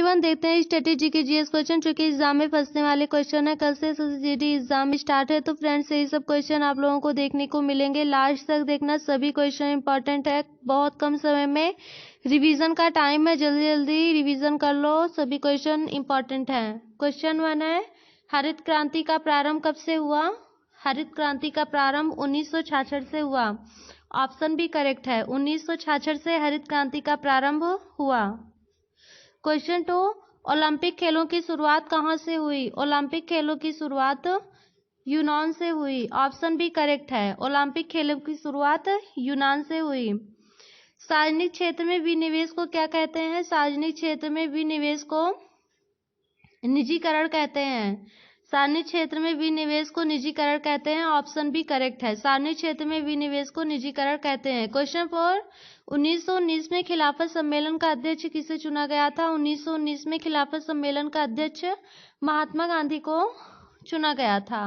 Everyone, देखते हैं strategy के जीएस क्वेश्चन जो कि एग्जाम में फंसने वाले क्वेश्चन है। कल से जीडी एग्जाम स्टार्ट है, तो फ्रेंड्स यही सब क्वेश्चन आप लोगों को देखने को मिलेंगे। लास्ट तक देखना, सभी क्वेश्चन इंपॉर्टेंट है। बहुत कम समय में रिवीजन का टाइम है, जल्दी जल्दी रिवीजन कर लो, सभी क्वेश्चन इंपॉर्टेंट है। क्वेश्चन 1 है, हरित क्रांति का प्रारंभ कब से हुआ? हरित क्रांति का प्रारंभ 1966 से हुआ। ऑप्शन भी करेक्ट है, 1966 से हरित क्रांति का प्रारंभ हुआ। क्वेश्चन 2, ओलंपिक खेलों की शुरुआत कहाँ से हुई? ओलंपिक खेलों की शुरुआत यूनान से हुई। ऑप्शन भी करेक्ट है, ओलंपिक खेलों की शुरुआत यूनान से हुई। सार्वजनिक क्षेत्र में विनिवेश को क्या कहते हैं? सार्वजनिक क्षेत्र में विनिवेश को निजीकरण कहते हैं। सार्वजनिक क्षेत्र में विनिवेश को निजीकरण कहते हैं। ऑप्शन भी करेक्ट है, सार्वजनिक क्षेत्र में विनिवेश को निजीकरण कहते हैं। क्वेश्चन 4, 1919 में खिलाफत सम्मेलन का अध्यक्ष किसे चुना गया था? 1919 में खिलाफत सम्मेलन का अध्यक्ष महात्मा गांधी को चुना गया था।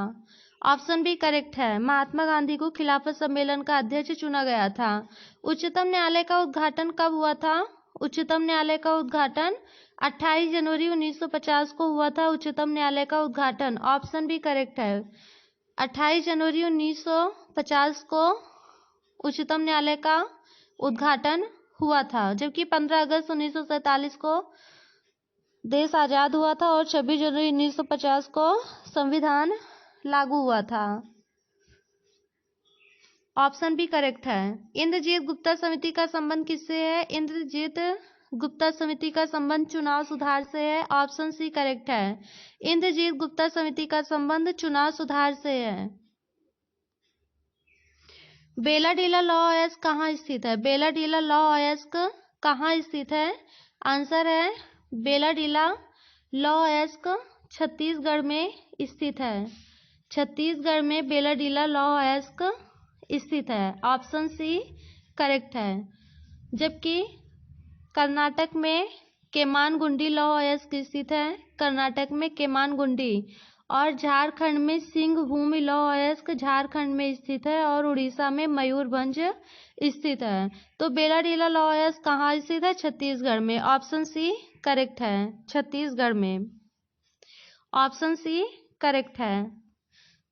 ऑप्शन भी करेक्ट है, महात्मा गांधी को खिलाफत सम्मेलन का अध्यक्ष चुना गया था। उच्चतम न्यायालय का उद्घाटन कब हुआ था? उच्चतम न्यायालय का उद्घाटन 28 जनवरी 1950 को हुआ था। उच्चतम न्यायालय का उद्घाटन, ऑप्शन भी करेक्ट है, 28 जनवरी 1950 को उच्चतम न्यायालय का उद्घाटन हुआ था। जबकि 15 अगस्त 1947 को देश आजाद हुआ था और 26 जनवरी 1950 को संविधान लागू हुआ था। ऑप्शन भी करेक्ट है। इंद्रजीत गुप्ता समिति का संबंध किससे है? इंद्रजीत गुप्ता समिति का संबंध चुनाव सुधार से है। ऑप्शन सी करेक्ट है, इंद्रजीत गुप्ता समिति का संबंध चुनाव सुधार से है। बेलाडीला लॉ अयस्क कहाँ स्थित है? बेलाडीला लॉ अयस्क कहाँ स्थित है? आंसर है, बेलाडीला लॉ अयस्क छत्तीसगढ़ में स्थित है। छत्तीसगढ़ में बेलाडीला लॉ अयस्क स्थित है। ऑप्शन सी करेक्ट है। जबकि कर्नाटक में केमानगुंडी लॉ अयस्क स्थित है। कर्नाटक में केमानगुंडी। और झारखंड में सिंहभूम लॉ अयस्क झारखंड में स्थित है। और उड़ीसा में मयूरभंज स्थित है। तो बेलाडीला लॉ अयस्क कहाँ स्थित है? छत्तीसगढ़ में। ऑप्शन सी करेक्ट है, छत्तीसगढ़ में। ऑप्शन सी करेक्ट है।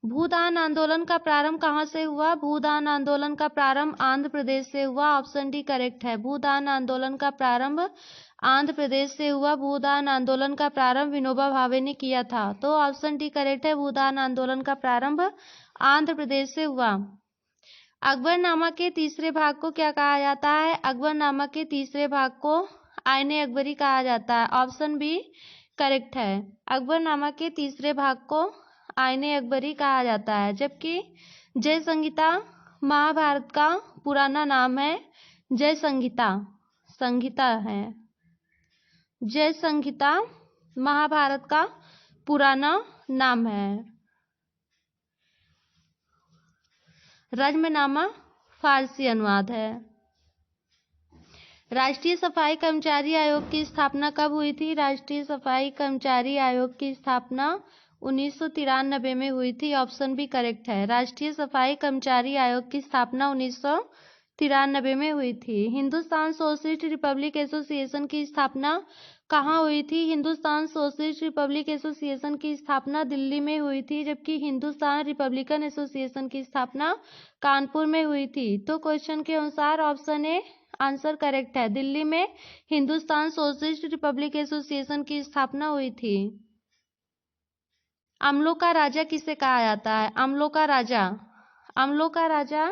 भूदान आंदोलन का प्रारंभ कहाँ से हुआ? भूदान आंदोलन का प्रारंभ आंध्र प्रदेश से हुआ। ऑप्शन डी करेक्ट है, भूदान आंदोलन का प्रारंभ आंध्र प्रदेश से हुआ। भूदान आंदोलन का प्रारंभ विनोबा भावे ने किया था। तो ऑप्शन डी करेक्ट है, भूदान आंदोलन का प्रारंभ आंध्र प्रदेश से हुआ। अकबरनामा के तीसरे भाग को क्या कहा जाता है? अकबरनामा के तीसरे भाग को आईने अकबरी कहा जाता है। ऑप्शन बी करेक्ट है, अकबरनामा के तीसरे भाग को आईने अकबरी कहा जाता है। जबकि जय संहिता महाभारत का पुराना नाम है। जय संहिता संहिता है। जय संहिता महाभारत का पुराना नाम है। रज्मनामा फारसी अनुवाद है। राष्ट्रीय सफाई कर्मचारी आयोग की स्थापना कब हुई थी? राष्ट्रीय सफाई कर्मचारी आयोग की स्थापना 1993 में हुई थी। ऑप्शन भी करेक्ट है, राष्ट्रीय सफाई कर्मचारी आयोग की स्थापना 1993 में हुई थी। हिंदुस्तान सोशलिस्ट रिपब्लिक एसोसिएशन की स्थापना कहाँ हुई थी? हिंदुस्तान सोशलिस्ट रिपब्लिक एसोसिएशन की स्थापना दिल्ली में हुई थी। जबकि हिंदुस्तान रिपब्लिकन एसोसिएशन की स्थापना कानपुर में हुई थी। तो क्वेश्चन के अनुसार ऑप्शन ए आंसर करेक्ट है, दिल्ली में हिंदुस्तान सोशलिस्ट रिपब्लिक एसोसिएशन की स्थापना हुई थी। अम्लों का राजा किसे कहा जाता है? अम्लों का राजा, अम्लों का राजा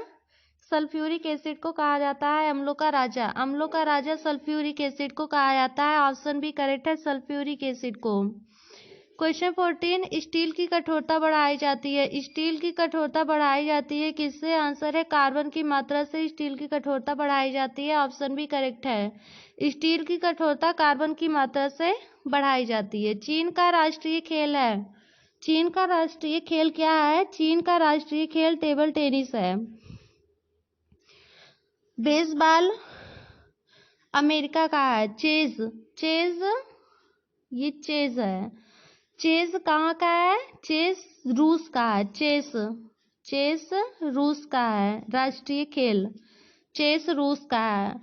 सल्फ्यूरिक एसिड को कहा जाता है। अम्लों का राजा, अम्लों का राजा सल्फ्यूरिक एसिड को कहा जाता है। ऑप्शन भी करेक्ट है, सल्फ्यूरिक एसिड को। क्वेश्चन 14, स्टील की कठोरता बढ़ाई जाती है। स्टील की कठोरता बढ़ाई जाती है किससे? आंसर है, कार्बन की मात्रा से स्टील की कठोरता बढ़ाई जाती है। ऑप्शन भी करेक्ट है, स्टील की कठोरता कार्बन की मात्रा से बढ़ाई जाती है। चीन का राष्ट्रीय खेल है। चीन का राष्ट्रीय खेल क्या है? चीन का राष्ट्रीय खेल टेबल टेनिस है। बेसबॉल अमेरिका का है। चेज, चेज ये चेज है। चेस कहाँ का है? चेस रूस का है। चेस, चेस रूस का है राष्ट्रीय खेल। चेस रूस का है।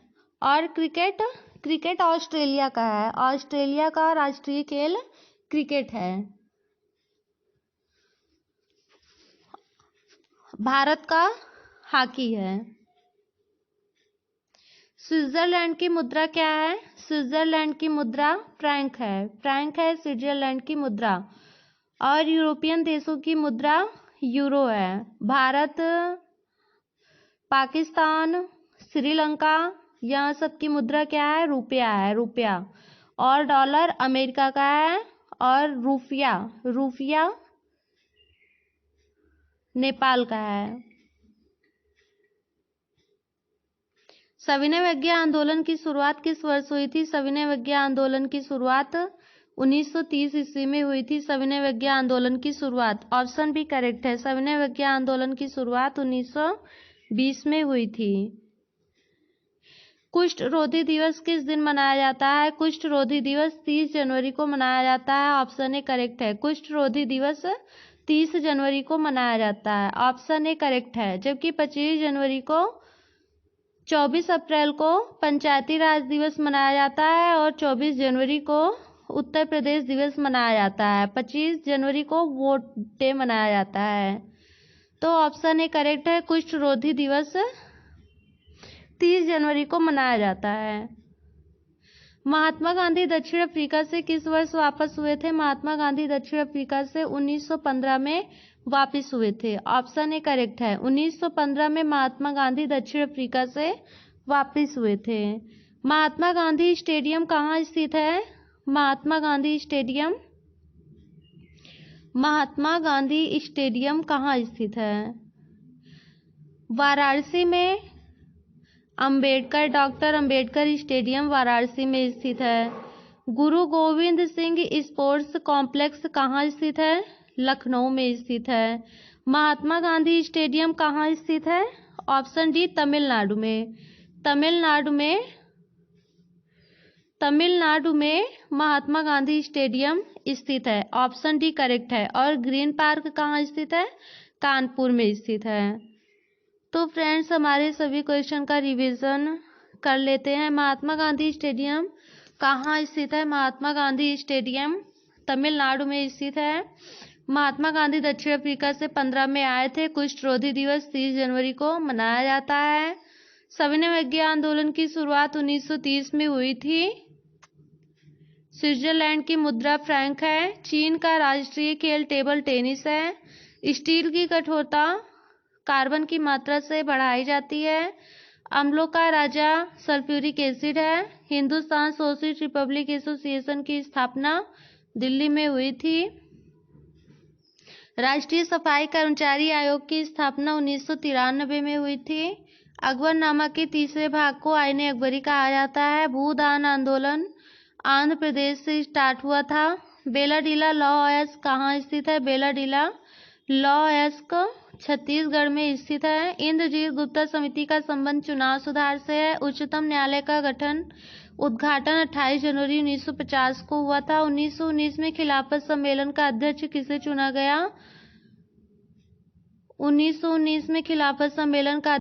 और क्रिकेट, क्रिकेट ऑस्ट्रेलिया का है। ऑस्ट्रेलिया का राष्ट्रीय खेल क्रिकेट है। भारत का हॉकी है। स्विट्जरलैंड की मुद्रा क्या है? स्विट्जरलैंड की मुद्रा फ्रैंक है। फ्रैंक है स्विट्जरलैंड की मुद्रा। और यूरोपियन देशों की मुद्रा यूरो है। भारत, पाकिस्तान, श्रीलंका, यहाँ सब की मुद्रा क्या है? रुपया है, रुपया। और डॉलर अमेरिका का है। और रुपया नेपाल का है। सविनय अवज्ञा आंदोलन की शुरुआत किस वर्ष हुई थी? सविनय अवज्ञा आंदोलन की शुरुआत 1930 ईस्वी में हुई थी। सविनय अवज्ञा आंदोलन की शुरुआत, ऑप्शन भी करेक्ट है। सविनय अवज्ञा आंदोलन की शुरुआत 1920 में हुई थी। कुष्ठ रोधी दिवस किस दिन मनाया जाता है? कुष्ठ रोधी दिवस 30 जनवरी को मनाया जाता है। ऑप्शन ए करेक्ट है। कुष्ठ रोधी दिवस 30 जनवरी को मनाया जाता है। ऑप्शन ए करेक्ट है। जबकि 25 जनवरी को 24 अप्रैल को पंचायती राज दिवस मनाया जाता है और 24 जनवरी को उत्तर प्रदेश दिवस मनाया जाता है। 25 जनवरी को वोट डे मनाया जाता है। तो ऑप्शन ए करेक्ट है। कुष्ठ रोधी दिवस 30 जनवरी को मनाया जाता है। महात्मा गांधी दक्षिण अफ्रीका से किस वर्ष वापस हुए थे? महात्मा गांधी दक्षिण अफ्रीका से 1915 में वापस हुए थे। ऑप्शन ए करेक्ट है। 1915 में महात्मा गांधी दक्षिण अफ्रीका से वापस हुए थे। महात्मा गांधी स्टेडियम कहाँ स्थित है? महात्मा गांधी स्टेडियम कहाँ स्थित है? वाराणसी में डॉक्टर अंबेडकर स्टेडियम वाराणसी में स्थित है। गुरु गोविंद सिंह स्पोर्ट्स कॉम्प्लेक्स कहाँ स्थित है? लखनऊ में स्थित है। महात्मा गांधी स्टेडियम कहाँ स्थित है? ऑप्शन डी तमिलनाडु में। तमिलनाडु में महात्मा गांधी स्टेडियम स्थित है। ऑप्शन डी करेक्ट है। और ग्रीन पार्क कहाँ स्थित है? कानपुर में स्थित है। तो फ्रेंड्स, हमारे सभी क्वेश्चन का रिवीजन कर लेते हैं। महात्मा गांधी स्टेडियम कहाँ स्थित है? महात्मा गांधी स्टेडियम तमिलनाडु में स्थित है। महात्मा गांधी दक्षिण अफ्रीका से 15 में आए थे। कुष्ठ रोधी दिवस 30 जनवरी को मनाया जाता है। सविनय अवज्ञा आंदोलन की शुरुआत 1930 में हुई थी। स्विट्जरलैंड की मुद्रा फ्रैंक है। चीन का राष्ट्रीय खेल टेबल टेनिस है। स्टील की कठोरता कार्बन की मात्रा से बढ़ाई जाती है। अम्लों का राजा सल्फ्यूरिक एसिड है। हिंदुस्तान सोशलिस्ट रिपब्लिक एसोसिएशन की स्थापना दिल्ली में हुई थी। राष्ट्रीय सफाई कर्मचारी आयोग की स्थापना 1993 में हुई थी। अकबरनामा के तीसरे भाग को आईने अकबरी कहा जाता है। भूदान आंदोलन आंध्र प्रदेश से स्टार्ट हुआ था। बेलाडीला लॉ अयस्क कहाँ स्थित है? बेलाडीला लॉ अयस्क छत्तीसगढ़ में स्थित है। इंद्रजीत गुप्ता समिति का संबंध चुनाव सुधार से है। उच्चतम न्यायालय का उद्घाटन 28 जनवरी 1950 को हुआ था। 1919 में खिलाफत सम्मेलन का अध्यक्ष किसे चुना गया? 1919 में खिलाफत सम्मेलन का